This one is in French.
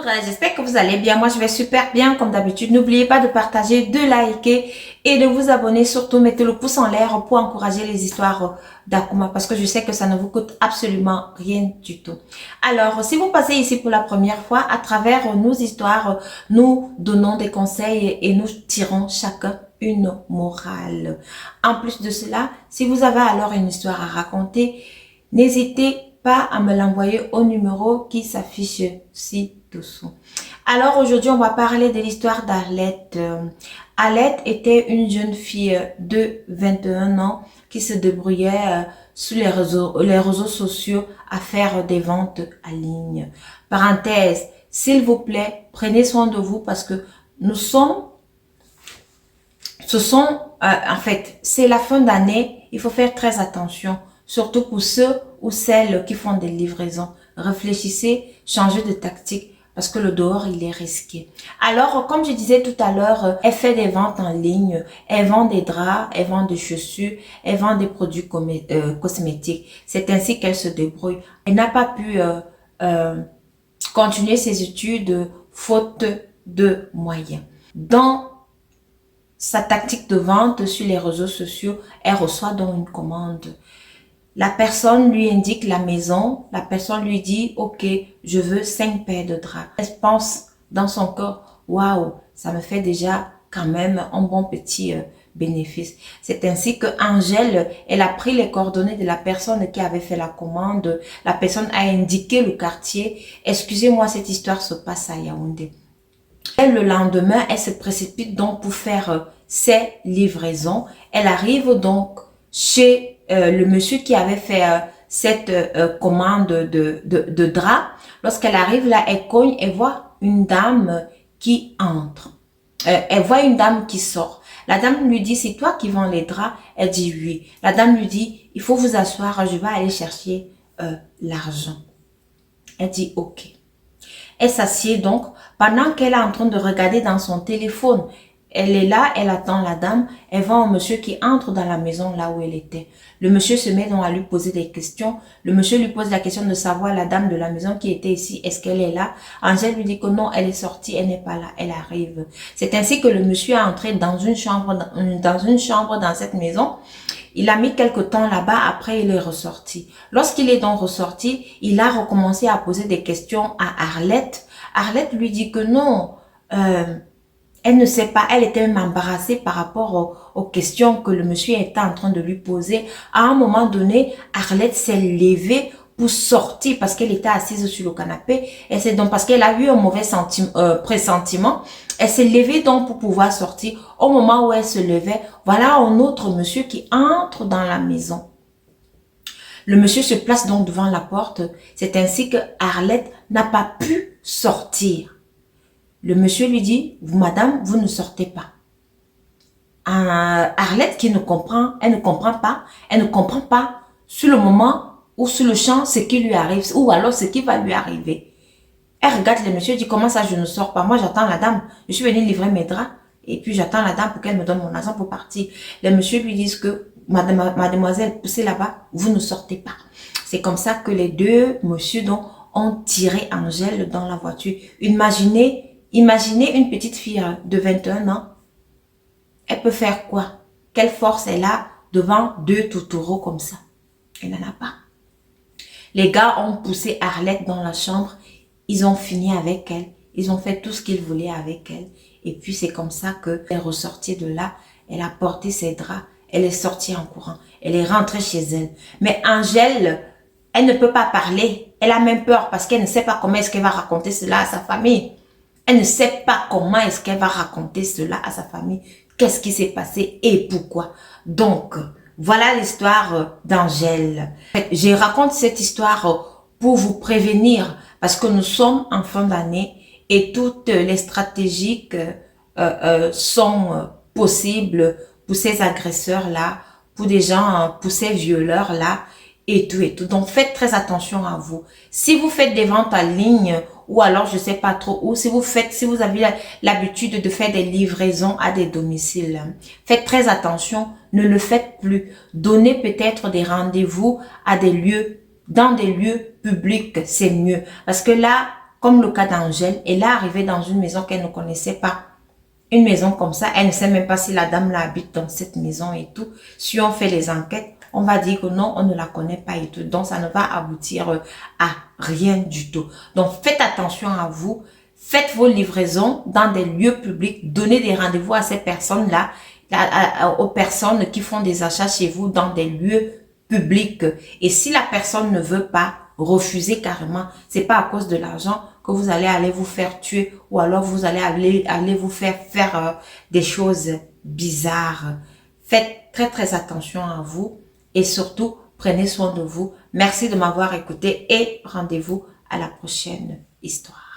Bonjour, j'espère que vous allez bien. Moi, je vais super bien comme d'habitude. N'oubliez pas de partager, de liker et de vous abonner. Surtout, mettez le pouce en l'air pour encourager les histoires d'Akuma parce que je sais que ça ne vous coûte absolument rien du tout. Alors, si vous passez ici pour la première fois, à travers nos histoires, nous donnons des conseils et nous tirons chacun une morale. En plus de cela, si vous avez alors une histoire à raconter, n'hésitez pas à me l'envoyer au numéro qui s'affiche ci-dessous. Alors aujourd'hui, on va parler de l'histoire d'Arlette. Arlette était une jeune fille de 21 ans qui se débrouillait sur les réseaux sociaux à faire des ventes en ligne. Parenthèse, s'il vous plaît, prenez soin de vous parce que en fait, c'est la fin d'année, il faut faire très attention, surtout pour ceux ou celles qui font des livraisons. Réfléchissez, changez de tactique parce que le dehors, il est risqué. Alors, comme je disais tout à l'heure, elle fait des ventes en ligne, elle vend des draps, elle vend des chaussures, elle vend des produits cosmétiques. C'est ainsi qu'elle se débrouille. Elle n'a pas pu continuer ses études faute de moyens. Dans sa tactique de vente sur les réseaux sociaux, elle reçoit donc une commande. La personne lui indique la maison, la personne lui dit, ok, je veux 5 paires de draps. Elle pense dans son cœur, waouh, ça me fait déjà quand même un bon petit bénéfice. C'est ainsi que Angèle, elle a pris les coordonnées de la personne qui avait fait la commande. La personne a indiqué le quartier. Excusez-moi, cette histoire se passe à Yaoundé. Et le lendemain, elle se précipite donc pour faire ses livraisons. Elle arrive donc chez le monsieur qui avait fait cette commande de drap. Lorsqu'elle arrive là, elle cogne et voit une dame qui entre. Elle voit une dame qui sort. La dame lui dit, c'est toi qui vends les draps? Elle dit oui. La dame lui dit, il faut vous asseoir, je vais aller chercher l'argent. Elle dit ok. Elle s'assied donc pendant qu'elle est en train de regarder dans son téléphone. Elle est là, elle attend la dame, elle voit un monsieur qui entre dans la maison là où elle était. Le monsieur se met donc à lui poser des questions. Le monsieur lui pose la question de savoir la dame de la maison qui était ici, est-ce qu'elle est là? Angèle lui dit que non, elle est sortie, elle n'est pas là, elle arrive. C'est ainsi que le monsieur est entré dans une chambre dans cette maison. Il a mis quelque temps là-bas, après il est ressorti. Lorsqu'il est donc ressorti, il a recommencé à poser des questions à Arlette. Arlette lui dit que non, elle ne sait pas, elle était même embarrassée par rapport aux questions que le monsieur était en train de lui poser. À un moment donné, Arlette s'est levée pour sortir parce qu'elle était assise sur le canapé. Et c'est donc parce qu'elle a eu un mauvais pressentiment. Elle s'est levée donc pour pouvoir sortir. Au moment où elle se levait, voilà un autre monsieur qui entre dans la maison. Le monsieur se place donc devant la porte. C'est ainsi que Arlette n'a pas pu sortir. Le monsieur lui dit, madame, vous ne sortez pas. Arlette qui ne comprend, elle ne comprend pas sur le moment ou sur le champ ce qui lui arrive ou alors ce qui va lui arriver. Elle regarde le monsieur et dit, comment ça je ne sors pas? Moi j'attends la dame, je suis venue livrer mes draps et puis j'attends la dame pour qu'elle me donne mon argent pour partir. Le monsieur lui dit que, mademoiselle, poussez là-bas, vous ne sortez pas. C'est comme ça que les deux monsieur donc ont tiré Angèle dans la voiture. Imaginez une petite fille de 21 ans, elle peut faire quoi? Quelle force elle a devant deux tourtereaux comme ça? Elle n'en a pas. Les gars ont poussé Arlette dans la chambre, ils ont fini avec elle, ils ont fait tout ce qu'ils voulaient avec elle. Et puis c'est comme ça qu'elle est ressortie de là, elle a porté ses draps, elle est sortie en courant, elle est rentrée chez elle. Mais Angèle, elle ne peut pas parler, elle a même peur parce qu'elle ne sait pas comment est-ce qu'elle va raconter cela à sa famille. Elle ne sait pas comment est-ce qu'elle va raconter cela à sa famille. Qu'est-ce qui s'est passé et pourquoi. Donc, voilà l'histoire d'Angèle. Je raconte cette histoire pour vous prévenir parce que nous sommes en fin d'année et toutes les stratégies sont possibles pour ces agresseurs-là, pour des gens, pour ces violeurs-là et tout et tout. Donc, faites très attention à vous. Si vous faites des ventes en ligne ou alors je sais pas trop où, si vous avez l'habitude de faire des livraisons à des domiciles, faites très attention, ne le faites plus. Donnez peut-être des rendez-vous à des lieux, dans des lieux publics, c'est mieux. Parce que là, comme le cas d'Angèle. Elle est arrivée dans une maison qu'elle ne connaissait pas. Une maison comme ça, elle ne sait même pas si la dame là habite dans cette maison et tout. Si on fait les enquêtes, on va dire que non, on ne la connaît pas et tout. Donc, ça ne va aboutir à rien du tout. Donc, faites attention à vous. Faites vos livraisons dans des lieux publics. Donnez des rendez-vous à ces personnes-là, aux personnes qui font des achats chez vous dans des lieux publics. Et si la personne ne veut pas, refusez carrément. C'est pas à cause de l'argent que vous allez aller vous faire tuer ou alors vous allez aller vous faire des choses bizarres. Faites très attention à vous et surtout prenez soin de vous. Merci de m'avoir écouté et rendez-vous à la prochaine histoire.